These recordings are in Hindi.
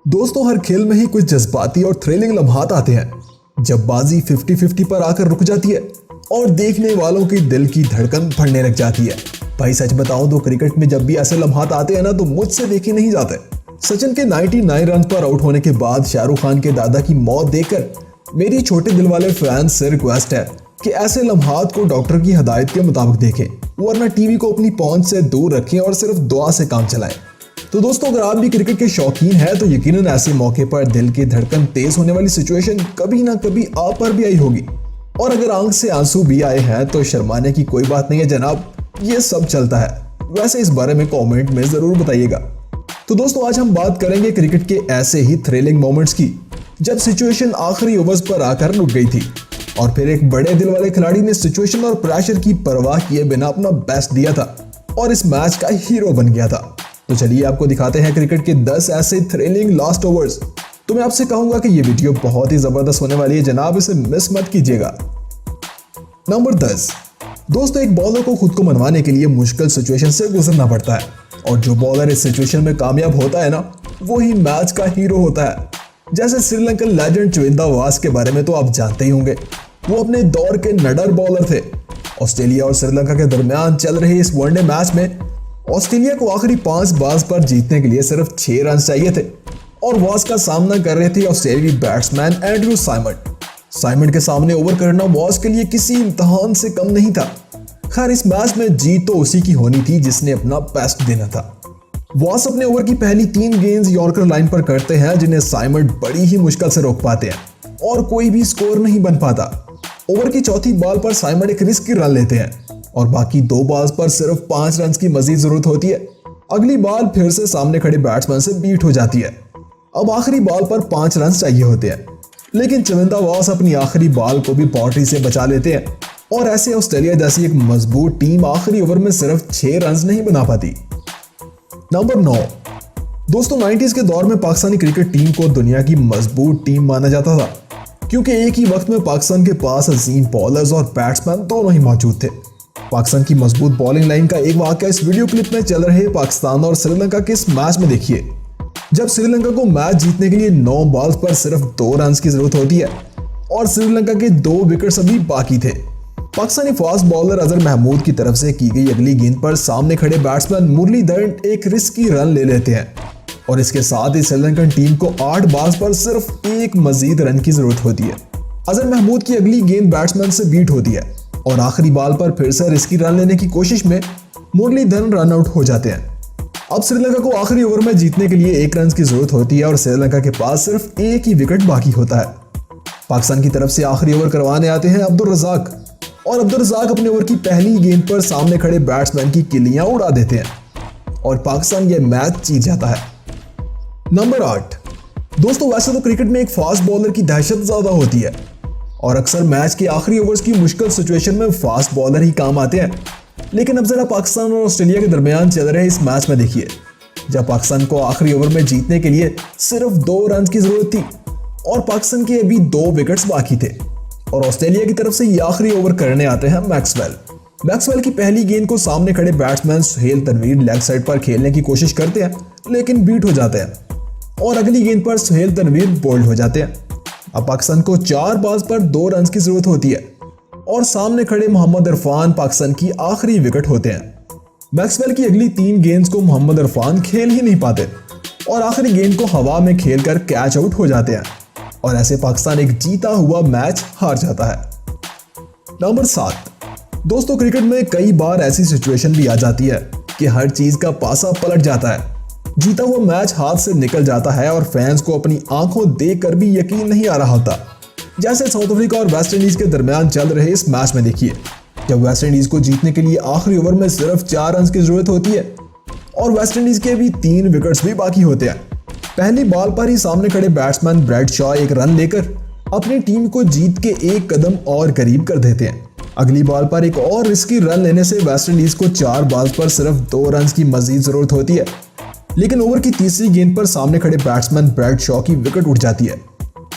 दोस्तों, हर खेल में ही कुछ जज्बाती और थ्रिलिंग लम्हात आते हैं जब बाजी 50-50 पर आकर रुक जाती है और देखने वालों की दिल की धड़कन बढ़ने लग जाती है। भाई सच बताऊं तो क्रिकेट में जब भी ऐसे लम्हात आते हैं ना तो मुझसे देखे नहीं जाते। सचिन के 99 रन पर आउट होने के बाद शाहरुख खान के दादा की मौत देखकर मेरी छोटे दिल वाले फैंस से रिक्वेस्ट है कि ऐसे लम्हात को डॉक्टर की हदायत के मुताबिक देखें, वरना टीवी को अपनी पहुंच से दूर रखें और सिर्फ दुआ से काम चलाएं। तो दोस्तों, अगर आप भी क्रिकेट के शौकीन हैं तो यकीनन ऐसे मौके पर दिल की धड़कन तेज होने वाली सिचुएशन कभी ना कभी आप पर भी आई होगी। और अगर आंख से आंसू भी आए हैं तो शर्माने की कोई बात नहीं है जनाब, ये सब चलता है। वैसे इस बारे में कमेंट में जरूर बताइएगा। तो दोस्तों, आज हम बात करेंगे क्रिकेट के ऐसे ही थ्रिलिंग मोमेंट्स की जब सिचुएशन आखिरी ओवर्स पर आकर रुक गई थी और फिर एक बड़े दिल वाले खिलाड़ी ने सिचुएशन और प्रेशर की परवाह किए बिना अपना बेस्ट दिया था और इस मैच का हीरो बन गया था। तो चलिए आपको दिखाते हैं क्रिकेट के 10 ऐसे थ्रिलिंग लास्ट ओवर्स। तो मैं आपसे कहूंगा कि ये वीडियो बहुत ही जबरदस्त होने वाली है जनाब, इसे मिस मत कीजिएगा। नंबर 10। दोस्तों, एक बॉलर को खुद को मनवाने के लिए मुश्किल सिचुएशन से गुजरना पड़ता है और जो बॉलर इस सिचुएशन में कामयाब होता है ना, वो ही मैच का हीरो होता है। जैसे श्रीलंकन लेजेंड चविंदा वास के बारे में तो आप जानते ही होंगे। वो अपने दौर के नडर बॉलर थे। ऑस्ट्रेलिया और श्रीलंका के दरमियान चल रहे इस वनडे मैच में ऑस्ट्रेलिया को आखिरी 5 बाल्स पर जीतने के लिए सिर्फ 6 रन चाहिए थे और वास का सामना कर रहे थे ऑस्ट्रेलियाई बैट्समैन एंड्रू साइमंड के सामने ओवर करना वास के लिए किसी इम्तिहान से कम नहीं था। खैर, इस मैच में जीत तो उसी की होनी थी जिसने अपना बेस्ट देना था। वास अपने ओवर की पहली 3 गेंद यॉर्कर लाइन पर करते हैं जिन्हें साइमंड बड़ी ही मुश्किल से रोक पाते हैं और कोई भी स्कोर नहीं बन पाता। ओवर की चौथी बॉल पर साइमंड एक रिस्की रन लेते हैं और बाकी 2 बॉल्स पर सिर्फ 5 रन की मजीद जरूरत होती है। अगली बॉल फिर से सामने खड़े बैट्समैन से बीट हो जाती है। अब आखिरी बॉल पर 5 रन चाहिए होते हैं, लेकिन चविंदा वास अपनी आखिरी बॉल को भी बाउंड्री से बचा लेते हैं और ऐसे ऑस्ट्रेलिया जैसी एक मजबूत टीम आखिरी ओवर में सिर्फ 6 रन नहीं बना पाती। नंबर 9। दोस्तों, 90s के दौर में पाकिस्तानी क्रिकेट टीम को दुनिया की मजबूत टीम माना जाता था क्योंकि एक ही वक्त में पाकिस्तान के पास अजीम बॉलर्स और बैट्समैन दोनों ही मौजूद थे। पाकिस्तान की मजबूत बॉलिंग लाइन का एक वाकया इस वीडियो क्लिप में चल रहे पाकिस्तान और श्रीलंका के इस मैच में देखिए, जब श्रीलंका को मैच जीतने के लिए 9 बॉल्स पर सिर्फ 2 रन की जरूरत होती है और श्रीलंका के 2 विकेट्स अभी बाकी थे। पाकिस्तानी फास्ट बॉलर अजहर महमूद की तरफ से की गई अगली गेंद पर सामने खड़े बैट्समैन मुरलीधरन एक रिस्की रन ले लेते हैं और इसके साथ ही श्रीलंकन टीम को 8 बॉल्स पर सिर्फ 1 मजीद रन की जरूरत होती है। अजहर महमूद की अगली गेंद बैट्समैन से बीट होती है और आखिरी बॉल पर फिर से रिस्की रन लेने की कोशिश में मुरलीधरन रन आउट हो जाते हैं। अब श्रीलंका को आखिरी ओवर में जीतने के लिए 1 रन की जरूरत होती है और श्रीलंका के पास सिर्फ 1 ही विकेट बाकी होता है। पाकिस्तान की तरफ से आखिरी ओवर करवाने आते हैं अब्दुल रज़ाक और अब्दुल रज़ाक अपने ओवर की पहली गेंद पर सामने खड़े बैट्समैन की किलियां उड़ा देते हैं और पाकिस्तान यह मैच जीत जाता है। नंबर 8। दोस्तों, वैसे तो क्रिकेट में एक फास्ट बॉलर की दहशत ज्यादा होती है और अक्सर मैच के आखिरी ओवर्स की मुश्किल सिचुएशन में फास्ट बॉलर ही काम आते हैं, लेकिन अब जरा पाकिस्तान और ऑस्ट्रेलिया के दरमियान चल रहे इस मैच में देखिए, जब पाकिस्तान को आखिरी ओवर में जीतने के लिए सिर्फ 2 रन की जरूरत थी और पाकिस्तान के अभी 2 विकेट्स बाकी थे और ऑस्ट्रेलिया की तरफ से ये आखिरी ओवर करने आते हैं मैक्सवेल की पहली गेंद को सामने खड़े batsman Suhail Tanvir leg side पर खेलने की कोशिश करते हैं लेकिन बीट हो जाते हैं और अगली गेंद पर सुहेल तनवीर बोल्ड हो जाते हैं। अब पाकिस्तान को 4 बॉल्स पर 2 रन की जरूरत होती है और सामने खड़े मोहम्मद इरफान पाकिस्तान की आखिरी विकेट होते हैं। मैक्सवेल की अगली 3 गेंद्स को मोहम्मद इरफान खेल ही नहीं पाते और आखिरी गेंद को हवा में खेलकर कैच आउट हो जाते हैं और ऐसे पाकिस्तान एक जीता हुआ मैच हार जाता है। नंबर 7। दोस्तों, क्रिकेट में कई बार ऐसी सिचुएशन भी आ जाती है कि हर चीज का पासा पलट जाता है, जीता हुआ मैच हाथ से निकल जाता है और फैंस को अपनी आंखों देखकर भी यकीन नहीं आ रहा होता। जैसे साउथ अफ्रीका और वेस्ट इंडीज के दरमियान चल रहे इस मैच में देखिए, जब वेस्ट इंडीज को जीतने के लिए आखिरी ओवर में सिर्फ 4 रन की जरूरत होती है और वेस्ट इंडीज के भी 3 विकेट्स भी बाकी होते हैं। पहली बॉल पर ही सामने खड़े बैट्समैन ब्रैड शॉ एक रन लेकर अपनी टीम को जीत के 1 कदम और करीब कर देते हैं। अगली बॉल पर एक और रिस्की रन लेने से वेस्ट इंडीज को 4 बॉल्स पर सिर्फ 2 रन की मजीद जरूरत होती है, लेकिन ओवर की तीसरी गेंद पर सामने खड़े बैट्समैन ब्रैड शॉ की विकेट उठ जाती है।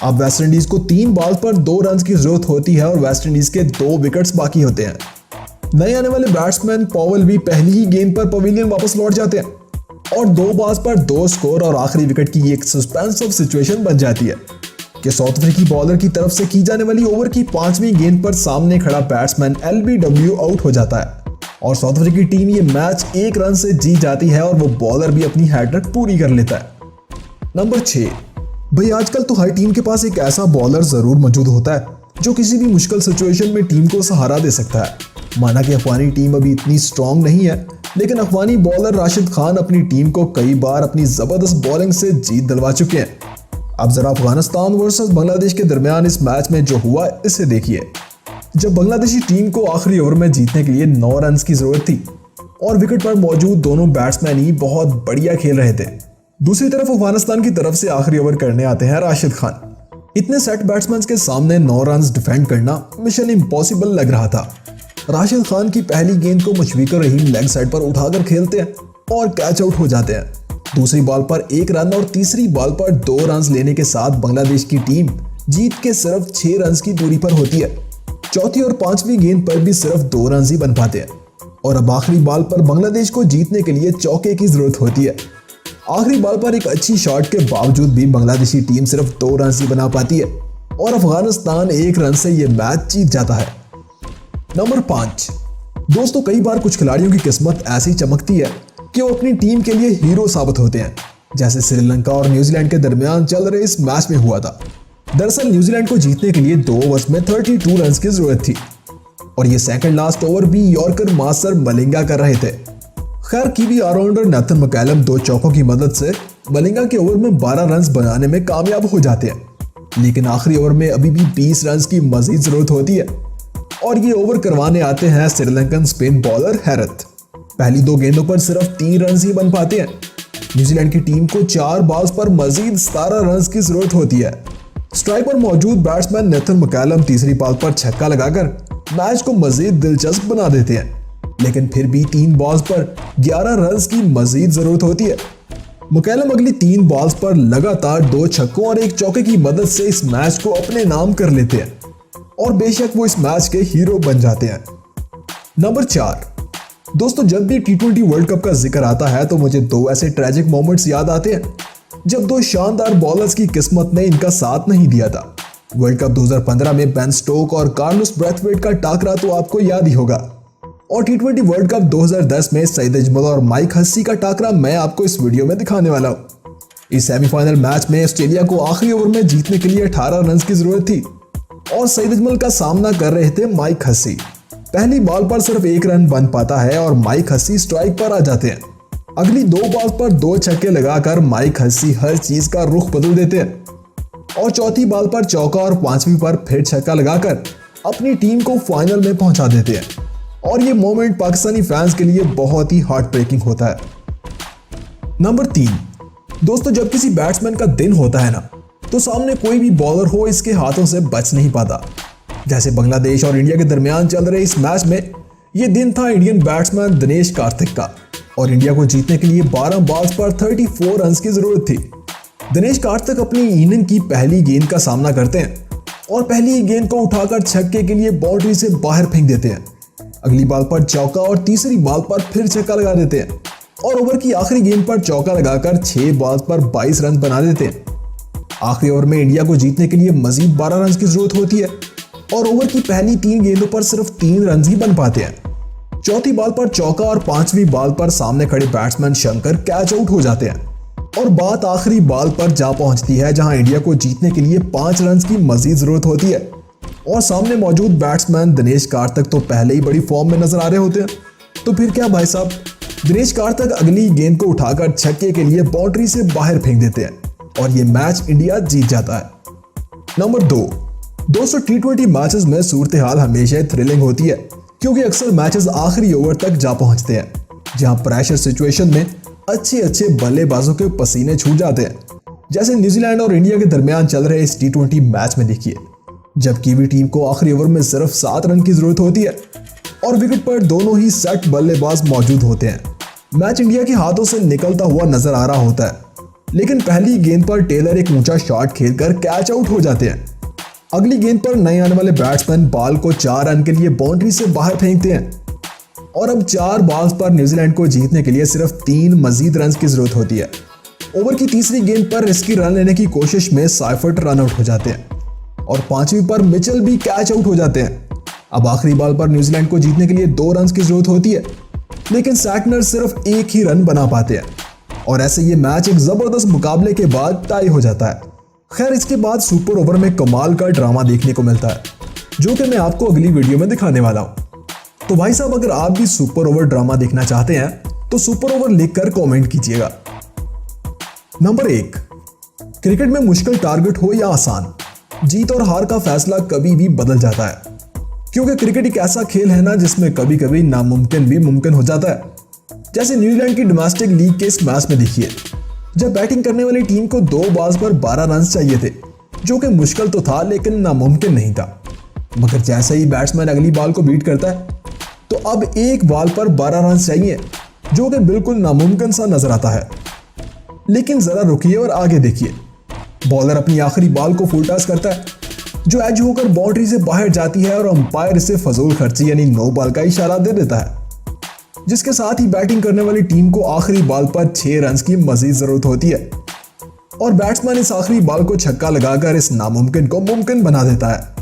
अब वेस्ट इंडीज को 3 बॉल्स पर 2 रन की जरूरत होती है और वेस्ट इंडीज के 2 विकेट्स बाकी होते हैं। नए आने वाले बैट्समैन पॉवेल भी पहली ही गेंद पर पवेलियन वापस लौट जाते हैं और 2 बॉल्स पर 2 स्कोर और आखिरी विकेट की एक सस्पेंसिव सिचुएशन बन जाती है कि साउथ अफ्रीकी बॉलर की तरफ से की जाने वाली ओवर की 5वीं गेंद पर सामने खड़ा बैट्समैन LBW आउट हो जाता है और साउथ अफ्रीकी टीम ये मैच 1 रन से जीत जाती है और वो बॉलर भी अपनी हैट्रिक पूरी कर लेता है। नंबर 6, भाई आजकल तो हर टीम के पास एक ऐसा बॉलर जरूर मौजूद होता है जो किसी भी मुश्किल सिचुएशन में टीम को सहारा दे सकता है। माना कि अफगानी टीम अभी इतनी स्ट्रांग नहीं है, लेकिन अफगानी बॉलर राशिद खान अपनी टीम को कई बार अपनी जबरदस्त बॉलिंग से जीत दिलवा चुके हैं। अब जरा अफगानिस्तान वर्सेस बांग्लादेश के दरमियान इस मैच में जो हुआ इसे देखिए। जब बांग्लादेशी टीम को आखिरी ओवर में जीतने के लिए 9 रन की जरूरत थी और विकेट पर मौजूद दोनों बैट्समैन ही बहुत बढ़िया खेल रहे थे, दूसरी तरफ अफगानिस्तान की तरफ से आखिरी ओवर करने आते हैं राशिद खान। इतने सेट बैट्समैन के सामने 9 रन डिफेंड करना मिशन इम्पॉसिबल लग रहा था। राशिद खान की पहली गेंद को मुशफिकुर रहीम लेग साइड पर उठाकर खेलते हैं और कैच आउट हो जाते हैं। दूसरी बॉल पर 1 रन और तीसरी बॉल पर 2 रन लेने के साथ बांग्लादेश की टीम जीत के सिर्फ 6 रन की दूरी पर होती है। चौथी और 5वीं गेंद पर भी सिर्फ 2 रन ही बन पाते हैं और अब आखिरी बॉल पर बांग्लादेश को जीतने के लिए चौके की जरूरत होती है। आखिरी बॉल पर एक अच्छी शॉट के बावजूद भी बांग्लादेशी टीम सिर्फ 2 रन ही बना पाती है और अफगानिस्तान 1 रन से यह मैच जीत जाता है। नंबर 5, दोस्तों कई बार कुछ खिलाड़ियों की किस्मत ऐसी चमकती है कि वो अपनी टीम के लिए हीरो साबित होते हैं, जैसे श्रीलंका और न्यूजीलैंड के दरमियान चल रहे इस मैच में हुआ था। दरअसल न्यूजीलैंड को जीतने के लिए 2 ओवर्स में 32 रन की जरूरत थी और ये सेकंड लास्ट ओवर भी यॉर्कर मास्टर मलिंगा कर रहे थे। खैर कीवी ऑलराउंडर नेथन मैकलम 2 चौकों की मदद से मलिंगा के ओवर में 12 रन बनाने में कामयाब हो जाते हैं, लेकिन आखिरी ओवर में अभी भी 20 रन की मजीद जरूरत होती है और ये ओवर करवाने आते हैं श्रीलंकन स्पिन बॉलर हैरत। पहली 2 गेंदों पर सिर्फ 3 रन ही बन पाते हैं। न्यूजीलैंड की टीम को 4 बॉल्स पर मजीद 17 रन की जरूरत होती है। स्ट्राइक पर मौजूद बैट्समैन नेथन मैकलम तीसरी बॉल पर छक्का लगाकर मैच को मजीद दिलचस्प बना देते हैं, लेकिन फिर भी 3 बॉल्स पर 11 रन की मजीद जरूरत होती है। मैकलम अगली 3 बॉल्स पर लगातार 2 छक्कों और 1 चौके की मदद से इस मैच को अपने नाम कर लेते हैं और बेशक वो इस मैच के हीरो बन जाते हैं। नंबर 4, दोस्तों जब भी T20 वर्ल्ड कप का जिक्र आता है तो मुझे 2 ऐसे ट्रेजिक मोमेंट्स याद आते हैं जब 2 शानदार बॉलर्स की किस्मत ने इनका साथ नहीं दिया था। वर्ल्ड कप 2015 में बेन स्टोक और कार्लोस ब्रैथवेट का टाकरा तो आपको याद ही होगा, और T20 वर्ल्ड कप 2010 में सईद अजमल और माइक हस्सी का टाकरा मैं आपको इस वीडियो में दिखाने वाला हूं। इस सेमीफाइनल मैच में ऑस्ट्रेलिया को आखिरी ओवर में जीतने के लिए 18 रन की जरूरत थी और सईद अजमल का सामना कर रहे थे माइक हस्सी। पहली बॉल पर सिर्फ 1 रन बन पाता है और माइक हस्सी स्ट्राइक पर आ जाते हैं। अगली 2 बॉल पर 2 छक्के लगाकर माइक हस्सी हर चीज का रुख बदल देते हैं और चौथी बॉल पर चौका और 5वीं पर फिर छक्का लगाकर अपनी टीम को फाइनल में पहुंचा देते हैं और ये मोमेंट पाकिस्तानी फैंस के लिए बहुत ही हार्ट ब्रेकिंग होता है। नंबर 3, दोस्तों जब किसी बैट्समैन का दिन होता है ना, तो सामने कोई भी बॉलर हो इसके हाथों से बच नहीं पाता। जैसे बांग्लादेश और इंडिया के दरमियान चल रहे इस मैच में ये दिन था इंडियन बैट्समैन दिनेश कार्तिक का और इंडिया को जीतने के लिए 12 बॉल्स पर 34 रन की जरूरत थी। दिनेश कार्तिक अपनी इनिंग की पहली गेंद का सामना करते हैं और पहली गेंद को उठाकर छक्के के लिए बाउंड्री से बाहर फेंक देते हैं। अगली बॉल पर चौका और तीसरी बॉल पर फिर छक्का लगा देते हैं और ओवर की आखिरी गेंद पर चौका लगाकर 6 बॉल्स पर 22 रन बना देते हैं। आखिरी ओवर में इंडिया को जीतने के लिए मजीद 12 रन की जरूरत होती है और ओवर की पहली 3 गेंदों पर सिर्फ 3 रन ही बन पाते हैं। चौथी बॉल पर चौका और 5वीं बॉल पर सामने खड़े बैट्समैन शंकर कैच आउट हो जाते हैं और बात आखिरी बॉल पर जा पहुंचती है जहां इंडिया को जीतने के लिए 5 रन की मजीद जरूरत होती है और सामने मौजूद बैट्समैन दिनेश कार्तिक तो पहले ही बड़ी फॉर्म में नजर आ रहे होते हैं। तो फिर क्या भाई साहब, दिनेश कार्तिक अगली गेंद को उठाकर छक्के के लिए बाउंड्री से बाहर फेंक देते हैं और ये मैच इंडिया जीत जाता है। नंबर 2, दोस्तों T20 मैचेस में सूरत हाल हमेशा थ्रिलिंग होती है क्योंकि अक्सर मैचेस आखिरी ओवर तक जा पहुंचते हैं जहां प्रेशर सिचुएशन में अच्छे बल्लेबाजों के पसीने छूट जाते हैं। जैसे न्यूजीलैंड और इंडिया के दरमियान चल रहे इस T20 मैच में देखिए, जब कीवी टीम को आखिरी ओवर में सिर्फ 7 रन की जरूरत होती है और विकेट पर दोनों ही सेट बल्लेबाज मौजूद होते हैं। मैच इंडिया के हाथों से निकलता हुआ नजर आ रहा होता है, लेकिन पहली गेंद पर टेलर एक ऊंचा शॉट खेलकर कैच आउट हो जाते हैं। अगली गेंद पर नए आने वाले बैट्समैन बॉल को 4 रन के लिए बाउंड्री से बाहर फेंकते हैं और अब 4 बॉल्स पर न्यूजीलैंड को जीतने के लिए सिर्फ 3 मजीद रन की जरूरत होती है। ओवर की तीसरी गेंद पर रिस्की रन लेने की कोशिश में साइफर्ट रन आउट हो जाते हैं और 5वीं पर मिचेल भी कैच आउट हो जाते हैं। अब आखिरी बॉल पर न्यूजीलैंड को जीतने के लिए 2 रन की जरूरत होती है, लेकिन सैटनर सिर्फ 1 ही रन बना पाते हैं और ऐसे ये मैच एक जबरदस्त मुकाबले के बाद टाई हो जाता है। खैर, इसके बाद सुपर ओवर में कमाल का ड्रामा देखने को मिलता है, जो कि मैं आपको अगली वीडियो में दिखाने वाला हूं। तो भाई साहब, अगर आप भी सुपर ओवर ड्रामा देखना चाहते हैं तो सुपर ओवर लिखकर कमेंट कीजिएगा। नंबर 1, क्रिकेट में मुश्किल टारगेट हो या आसान, जीत और हार का फैसला कभी भी बदल जाता है, क्योंकि क्रिकेट एक ऐसा खेल है ना जिसमें कभी कभी नामुमकिन भी मुमकिन हो जाता है। जैसे न्यूजीलैंड की डोमेस्टिक लीग के इस मैच में देखिए, जब बैटिंग करने वाली टीम को 2 बॉल्स पर 12 रन चाहिए थे, जो कि मुश्किल तो था लेकिन नामुमकिन नहीं था। मगर जैसे ही बैट्समैन अगली बॉल को बीट करता है तो अब 1 बॉल पर 12 रन चाहिए, जो कि बिल्कुल नामुमकिन सा नजर आता है। लेकिन जरा रुकिए और आगे देखिए, बॉलर अपनी आखिरी बॉल को फुल टॉस करता है, जो एज होकर बाउंड्री से बाहर जाती है और अंपायर इसे फजूल खर्ची यानी नो बॉल का इशारा दे देता है, जिसके साथ ही बैटिंग करने वाली टीम को आखिरी बॉल पर 6 रन की मजीद जरूरत होती है और बैट्समैन इस आखिरी बॉल को छक्का लगाकर इस नामुमकिन को मुमकिन बना देता है।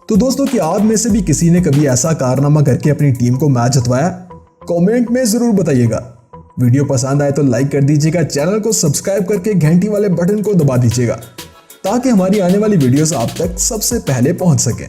तो दोस्तों, क्या आप में से भी किसी ने कभी ऐसा कारनामा करके अपनी टीम को मैच जितवाया? कमेंट में जरूर बताइएगा। वीडियो पसंद आए तो लाइक कर दीजिएगा, चैनल को सब्सक्राइब करके घंटी वाले बटन को दबा दीजिएगा ताकि हमारी आने वाली वीडियोस आप तक सबसे पहले पहुंच सकें।